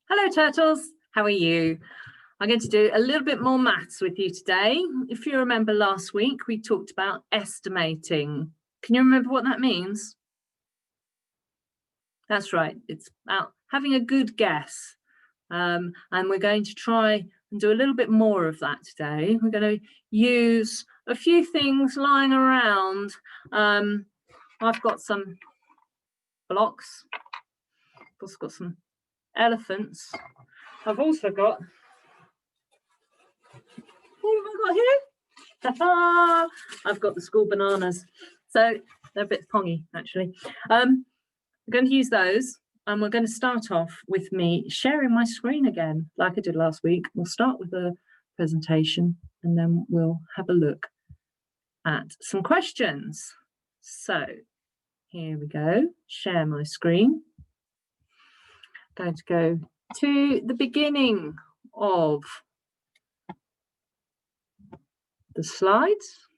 Hello turtles, how are you? I'm going to do a little bit more maths with you today. If you remember last week, we talked about estimating. Can you remember what that means? That's right, it's about having a good guess. And we're going to try and do a little bit more of that today. We're going to use a few things lying around. I've got some blocks. I've also got some elephants. I've also got, what have I got here? I've got the school bananas. So they're a bit pongy, actually. We're going to use those, and we're going to start off with me sharing my screen again, like I did last week. We'll start with a presentation, and then we'll have a look at some questions. So here we go, share my screen. I'm going to go to the beginning of the slides.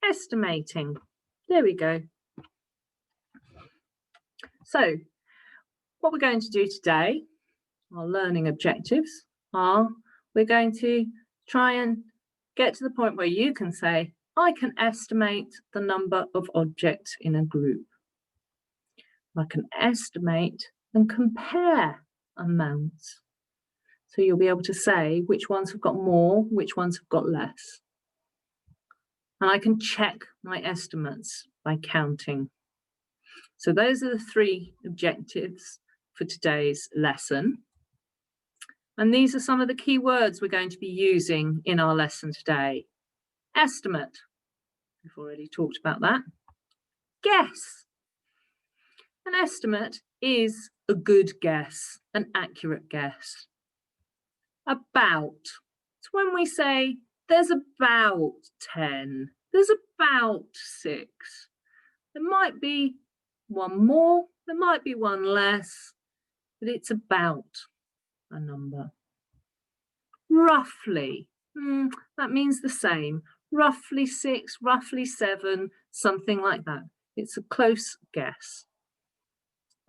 Estimating. There we go. So what we're going to do today, our learning objectives are, we're going to try and get to the point where you can say, I can estimate the number of objects in a group. I can estimate and compare amounts. So you'll be able to say which ones have got more, which ones have got less. And I can check my estimates by counting. So those are the three objectives for today's lesson. And these are some of the key words we're going to be using in our lesson today. Estimate, we've already talked about that. Guess. An estimate is a good guess, an accurate guess. About. It's when we say there's about 10, there's about 6. There might be one more, there might be one less, but it's about a number. Roughly, that means the same. Roughly 6, roughly 7, something like that. It's a close guess.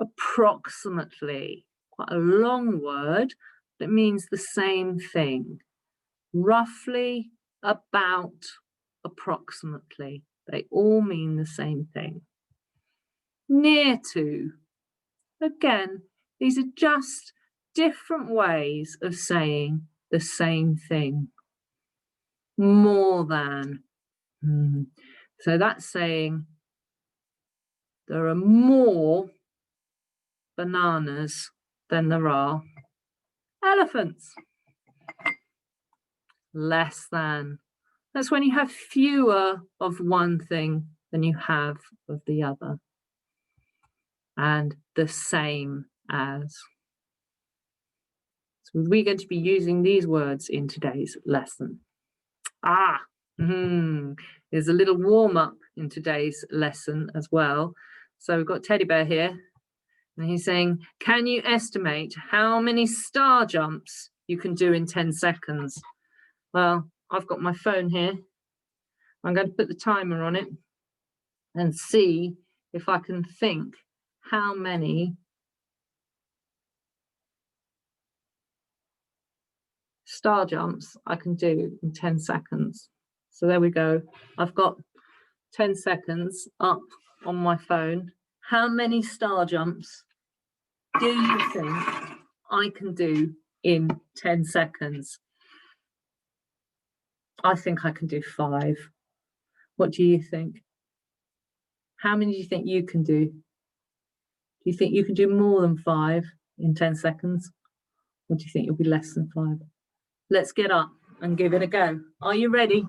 Approximately, quite a long word, but it means the same thing. Roughly, about, approximately. They all mean the same thing. Near to. Again, these are just different ways of saying the same thing. More than. So that's saying there are more bananas than there are elephants. Less than. That's when you have fewer of one thing than you have of the other. And the same as. So we're going to be using these words in today's lesson. There's a little warm-up in today's lesson as well. So we've got Teddy Bear here, and he's saying, can you estimate how many star jumps you can do in 10 seconds? Well, I've got my phone here. I'm going to put the timer on it and see if I can think how many star jumps I can do in 10 seconds. So there we go. I've got 10 seconds up on my phone. How many star jumps do you think I can do in 10 seconds? I think I can do 5. What do you think? How many do you think you can do? Do you think you can do more than 5 in 10 seconds? Or do you think you'll be less than 5? Let's get up and give it a go. Are you ready?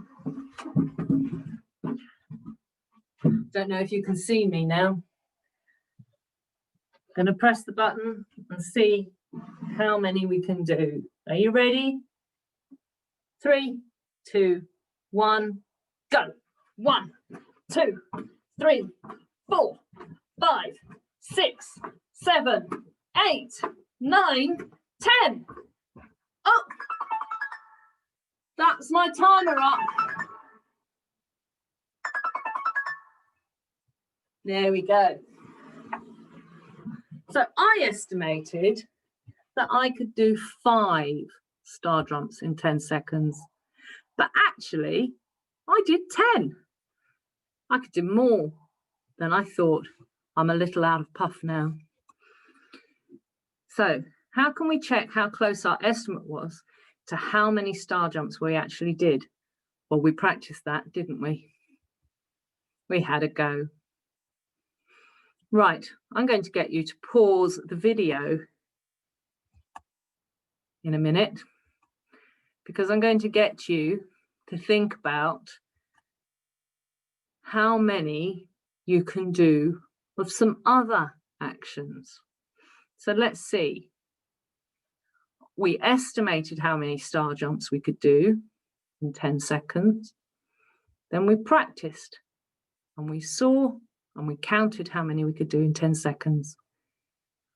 Don't know if you can see me now. Going to press the button and see how many we can do. Are you ready? 3, 2, 1, go. 1, 2, 3, 4, 5, 6, 7, 8, 9, 10. Up. That's my timer up. There we go. So I estimated that I could do 5 star jumps in 10 seconds, but actually I did 10. I could do more than I thought. I'm a little out of puff now. So how can we check how close our estimate was to how many star jumps we actually did? Well, we practiced that, didn't we? We had a go. Right, I'm going to get you to pause the video in a minute, because I'm going to get you to think about how many you can do of some other actions. So let's see. We estimated how many star jumps we could do in 10 seconds. Then we practiced and we saw and we counted how many we could do in 10 seconds.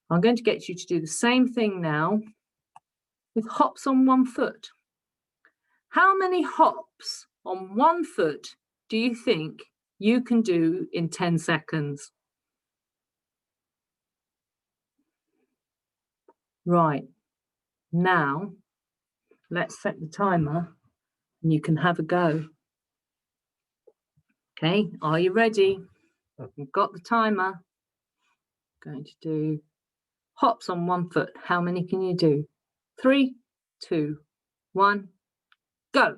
I'm going to get you to do the same thing now with hops on one foot. How many hops on one foot do you think you can do in 10 seconds? Right, now let's set the timer and you can have a go. Okay, are you ready? We've got the timer. Going to do hops on one foot. How many can you do? 3, 2, 1, go.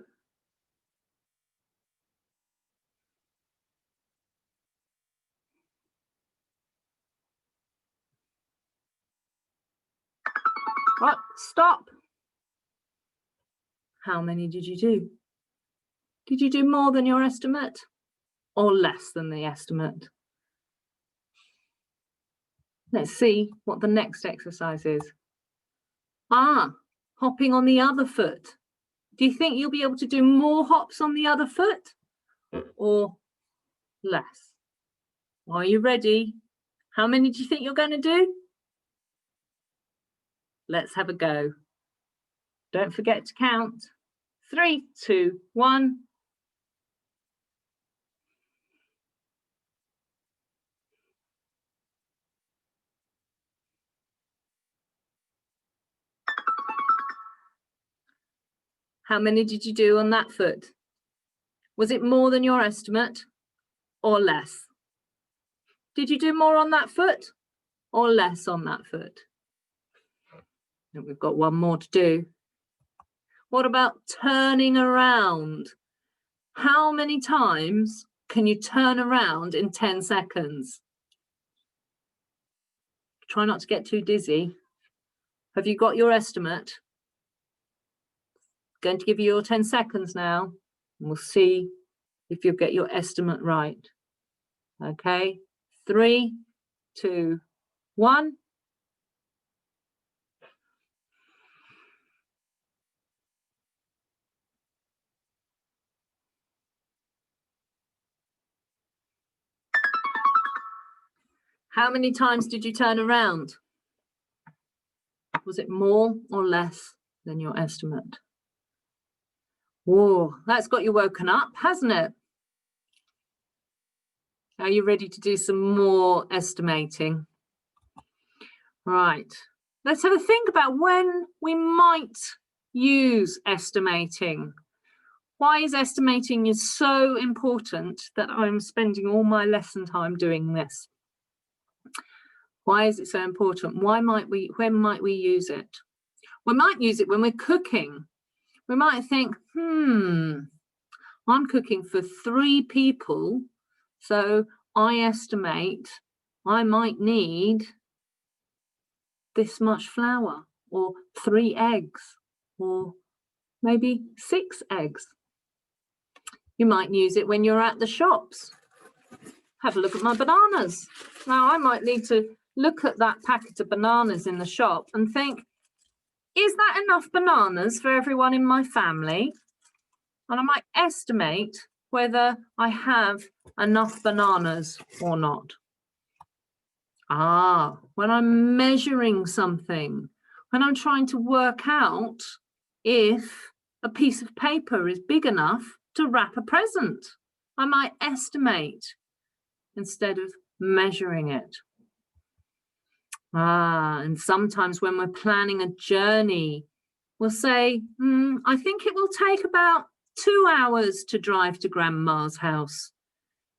Right, stop. How many did you do? Did you do more than your estimate or less than the estimate? Let's see what the next exercise is. Hopping on the other foot. Do you think you'll be able to do more hops on the other foot or less? Are you ready? How many do you think you're going to do? Let's have a go. Don't forget to count. 3, 2, 1. How many did you do on that foot? Was it more than your estimate or less? Did you do more on that foot or less on that foot? And we've got one more to do. What about turning around? How many times can you turn around in 10 seconds? Try not to get too dizzy. Have you got your estimate? Going to give you your 10 seconds now, and we'll see if you'll get your estimate right. Okay, 3, 2, 1. How many times did you turn around? Was it more or less than your estimate? Whoa, that's got you woken up, hasn't it? Are you ready to do some more estimating? Right, let's have a think about when we might use estimating. Why is estimating so important that I'm spending all my lesson time doing this? Why is it so important? When might we use it? We might use it when we're cooking. We might think, I'm cooking for 3 people, so I estimate I might need this much flour, or 3 eggs, or maybe 6 eggs. You might use it when you're at the shops. Have a look at my bananas. Now, I might need to look at that packet of bananas in the shop and think, is that enough bananas for everyone in my family? And I might estimate whether I have enough bananas or not. When I'm measuring something, when I'm trying to work out if a piece of paper is big enough to wrap a present, I might estimate instead of measuring it. And sometimes when we're planning a journey, we'll say, I think it will take about 2 hours to drive to Grandma's house.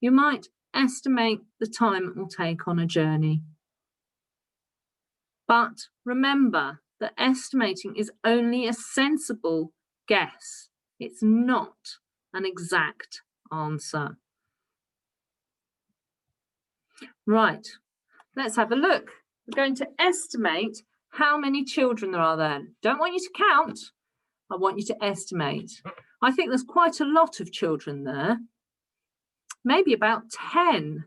You might estimate the time it will take on a journey. But remember that estimating is only a sensible guess. It's not an exact answer. Right, let's have a look. We're going to estimate how many children there are there. Don't want you to count. I want you to estimate. I think there's quite a lot of children there. Maybe about 10.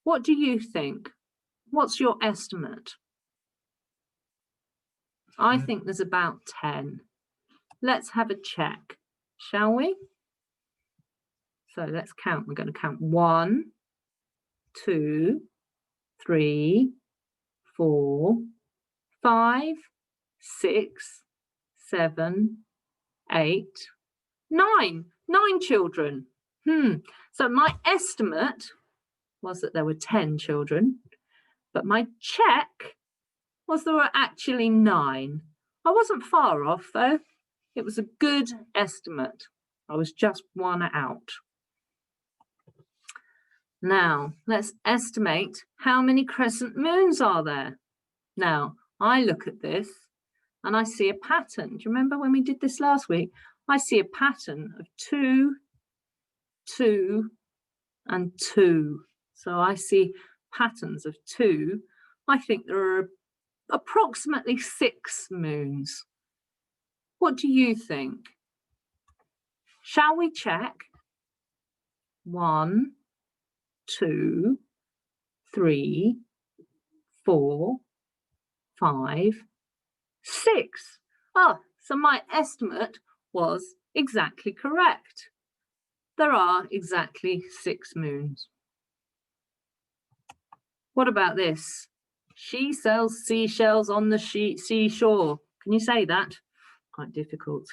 What do you think? What's your estimate? I think there's about 10. Let's have a check, shall we? So let's count. We're going to count 1, 2, 3, 4, 5, 6, 7, 8, 9. 9 children. So my estimate was that there were 10 children, but my check was there were actually 9. I wasn't far off though. It was a good estimate. I was just 1 out. Now, let's estimate how many crescent moons are there. Now, I look at this and I see a pattern. Do you remember when we did this last week? I see a pattern of 2, 2, and 2. So I see patterns of 2. I think there are approximately 6 moons. What do you think? Shall we check? 1, 2, 3, 4, 5, 6. So my estimate was exactly correct. There are exactly 6 moons. What about this? She sells seashells on the seashore. Can you say that? Quite difficult.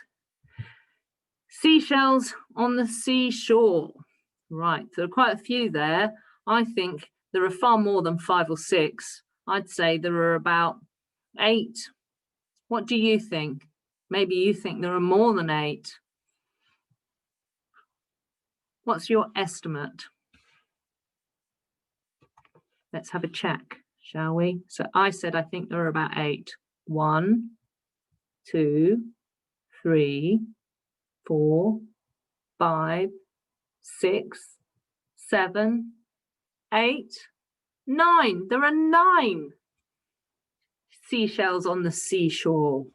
Seashells on the seashore. Right, there are quite a few there. I think there are far more than 5 or 6. I'd say there are about 8. What do you think? Maybe you think there are more than 8. What's your estimate? Let's have a check, shall we? So I said I think there are about 8. 1, 2, 3, 4, 5, 6, 7, 8, 9. There are 9 seashells on the seashore.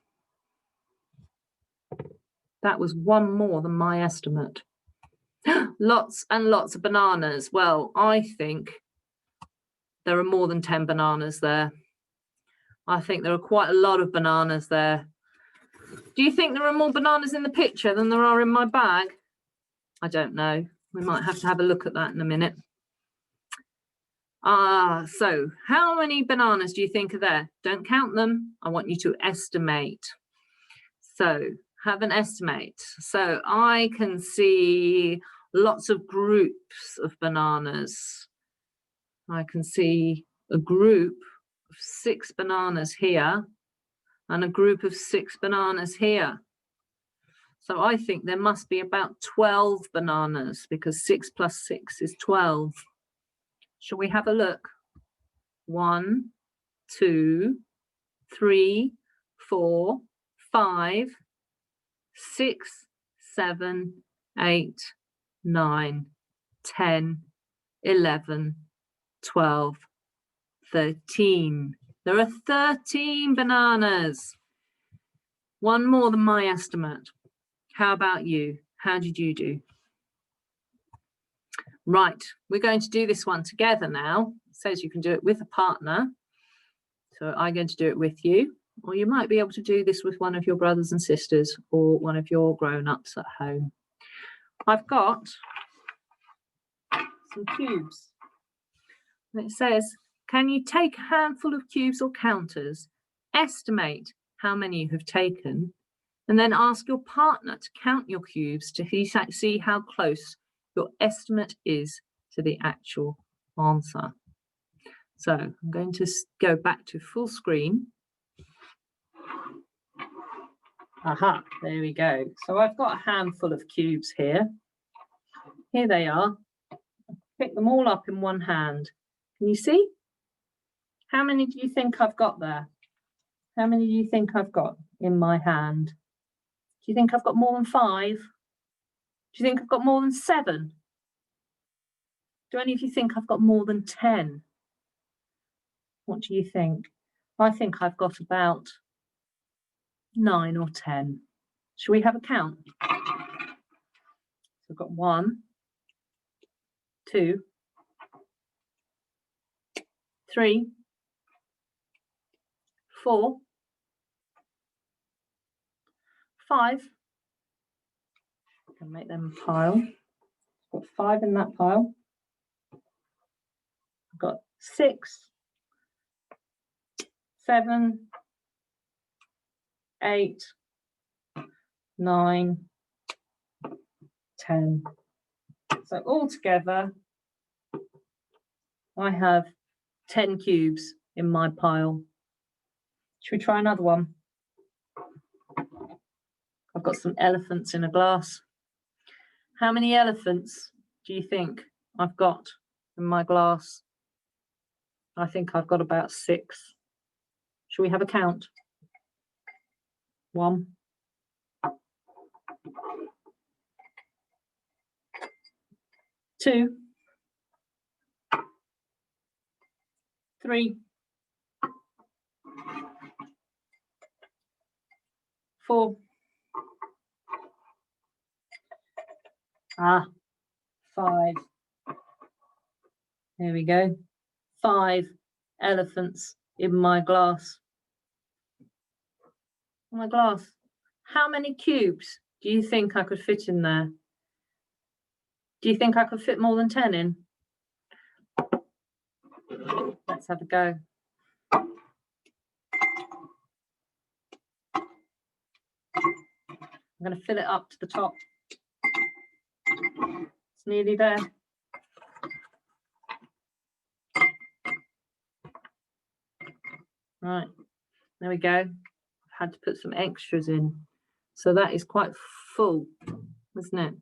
That was 1 more than my estimate. Lots and lots of bananas. Well, I think there are more than 10 bananas there. I think there are quite a lot of bananas there. Do you think there are more bananas in the picture than there are in my bag? I don't know. We might have to have a look at that in a minute. So how many bananas do you think are there? Don't count them. I want you to estimate. So have an estimate. So I can see lots of groups of bananas. I can see a group of 6 bananas here and a group of 6 bananas here. So I think there must be about 12 bananas because 6 plus 6 is 12. Shall we have a look? 1, 2, 3, 4, 5, 6, 7, 8, 9, 10, 11, 12, 13. There are 13 bananas. 1 more than my estimate. How about you? How did you do? Right, we're going to do this one together now. It says you can do it with a partner. So I'm going to do it with you. Or you might be able to do this with one of your brothers and sisters or one of your grown-ups at home. I've got some cubes. It says, can you take a handful of cubes or counters, estimate how many you have taken, and then ask your partner to count your cubes to see how close your estimate is to the actual answer. So I'm going to go back to full screen. Aha, there we go. So I've got a handful of cubes here. Here they are. Pick them all up in one hand. Can you see? How many do you think I've got there? How many do you think I've got in my hand? Do you think I've got more than 5? Do you think I've got more than 7? Do any of you think I've got more than 10? What do you think? I think I've got about 9 or 10. Shall we have a count? So I've got 1, 2, 3, 4, 5. I can make them a pile. I've got 5 in that pile. I've got 6, 7, 8, 9, 10. So altogether, I have 10 cubes in my pile. Should we try another one? I've got some elephants in a glass. How many elephants do you think I've got in my glass? I think I've got about 6. Shall we have a count? 1, 2, 3, 4. 5. There we go. 5 elephants in my glass. My glass. How many cubes do you think I could fit in there? Do you think I could fit more than 10 in? Let's have a go. I'm going to fill it up to the top. It's nearly there. Right, there we go. I've had to put some extras in. So that is quite full, isn't it?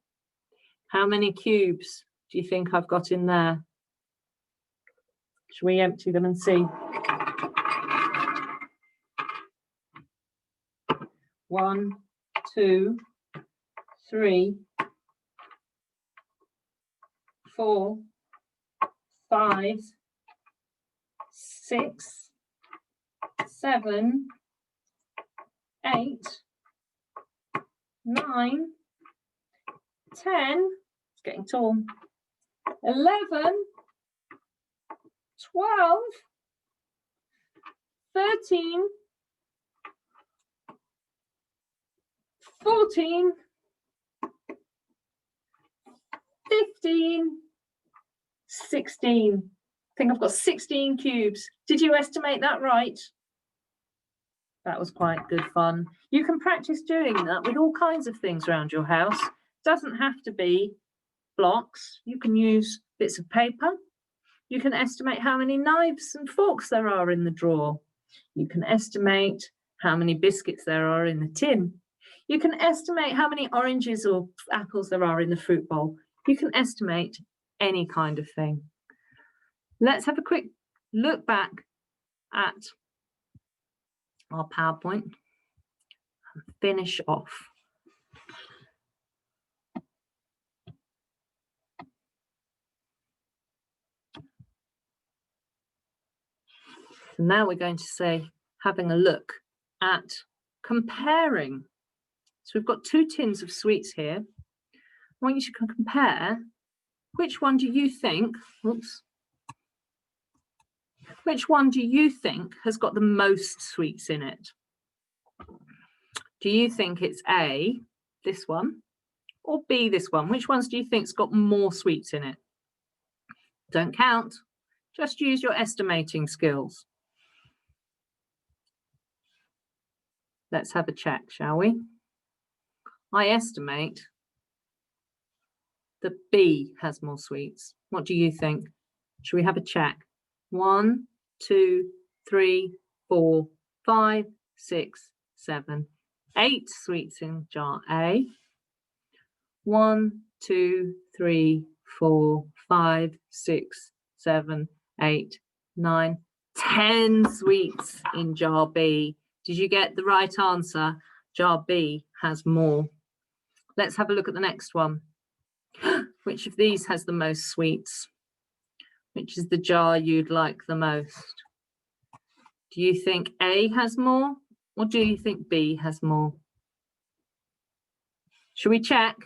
How many cubes do you think I've got in there? Shall we empty them and see? 1, 2, 3, 4, 5, 6, 7, 8, 9, 10, it's getting tall, 11, 12, 13, 14, 15, 16. I think I've got 16 cubes. Did you estimate that right? That was quite good fun. You can practice doing that with all kinds of things around your house. It doesn't have to be blocks. You can use bits of paper. You can estimate how many knives and forks there are in the drawer. You can estimate how many biscuits there are in the tin. You can estimate how many oranges or apples there are in the fruit bowl. You can estimate any kind of thing. Let's have a quick look back at our PowerPoint and finish off. So now we're going to say, having a look at comparing. So we've got 2 tins of sweets here. I want you to compare which one do you think, which one do you think has got the most sweets in it? Do you think it's A, this one, or B, this one? Which ones do you think's got more sweets in it? Don't count, just use your estimating skills. Let's have a check, shall we? I estimate that B has more sweets. What do you think? Shall we have a check? 1, 2, 3, 4, 5, 6, 7, 8 sweets in jar A. 1, 2, 3, 4, 5, 6, 7, 8, 9, 10 sweets in jar B. Did you get the right answer? Jar B has more. Let's have a look at the next one. Which of these has the most sweets? Which is the jar you'd like the most? Do you think A has more, or do you think B has more? Should we check?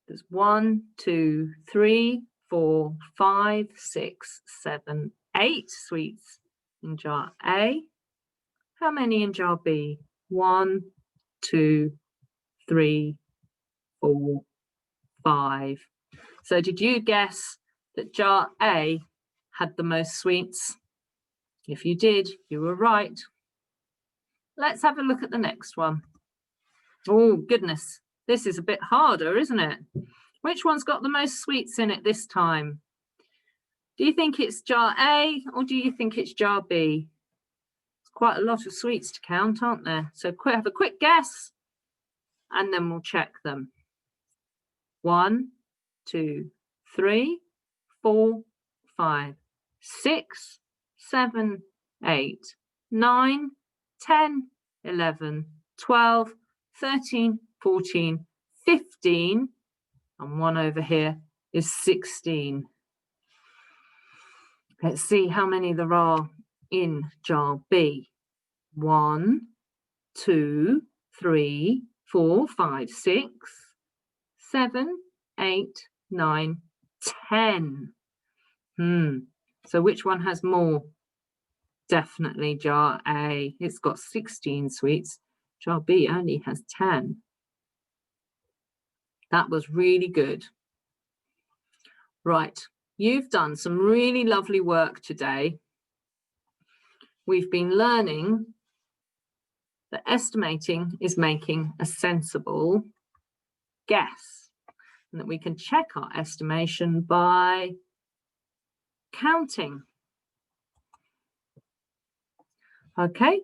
There's 1, 2, 3, 4, 5, 6, 7, 8 sweets in jar A. How many in jar B? 1, 2, 3, 4, 5. So did you guess that jar A had the most sweets? If you did, you were right. Let's have a look at the next one. Oh, goodness. This is a bit harder, isn't it? Which one's got the most sweets in it this time? Do you think it's jar A or do you think it's jar B? It's quite a lot of sweets to count, aren't there? So have a quick guess and then we'll check them. 1, 2, 3, 4, 5, 6, 7, 8, 9, 10, 11, 12, 13, 14, 15, and one over here is 16. Let's see how many there are in jar B. 1, 2, 3, 4, 5, 6, 7, 8, 9, 10. So which one has more? Definitely jar A. It's got 16 sweets. Jar B only has 10. That was really good. Right, you've done some really lovely work today. We've been learning that estimating is making a sensible guess, and that we can check our estimation by counting. Okay,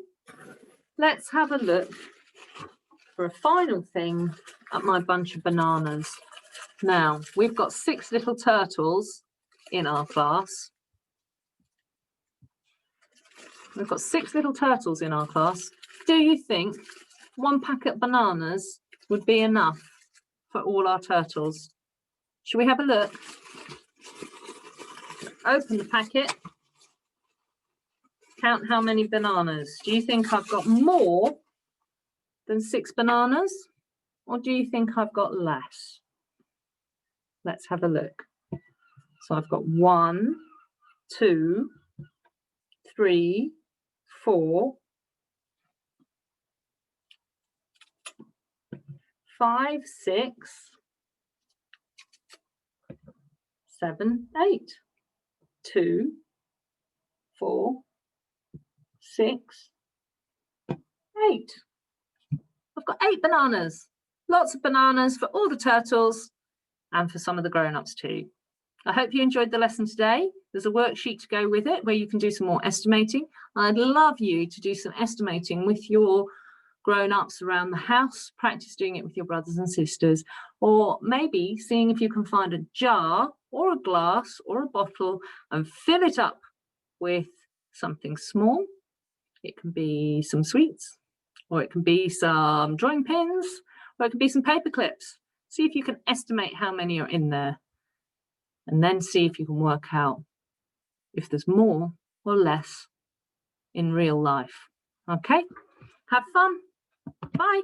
let's have a look for a final thing at my bunch of bananas. Now, we've got 6 little turtles in our class. We've got 6 little turtles in our class. Do you think 1 packet of bananas would be enough for all our turtles? Shall we have a look? Open the packet. Count how many bananas. Do you think I've got more than 6 bananas? Or do you think I've got less? Let's have a look. So I've got 1, 2, 3, 4, 5, 6, 7, 8. 2, 4, 6, 8. I've got 8 bananas. Lots of bananas for all the turtles and for some of the grown-ups too. I hope you enjoyed the lesson today. There's a worksheet to go with it where you can do some more estimating. I'd love you to do some estimating with your grown-ups around the house, practice doing it with your brothers and sisters, or maybe seeing if you can find a jar or a glass or a bottle and fill it up with something small. It can be some sweets, or it can be some drawing pins, or it can be some paper clips. See if you can estimate how many are in there, and then see if you can work out if there's more or less in real life. Okay, have fun. Bye.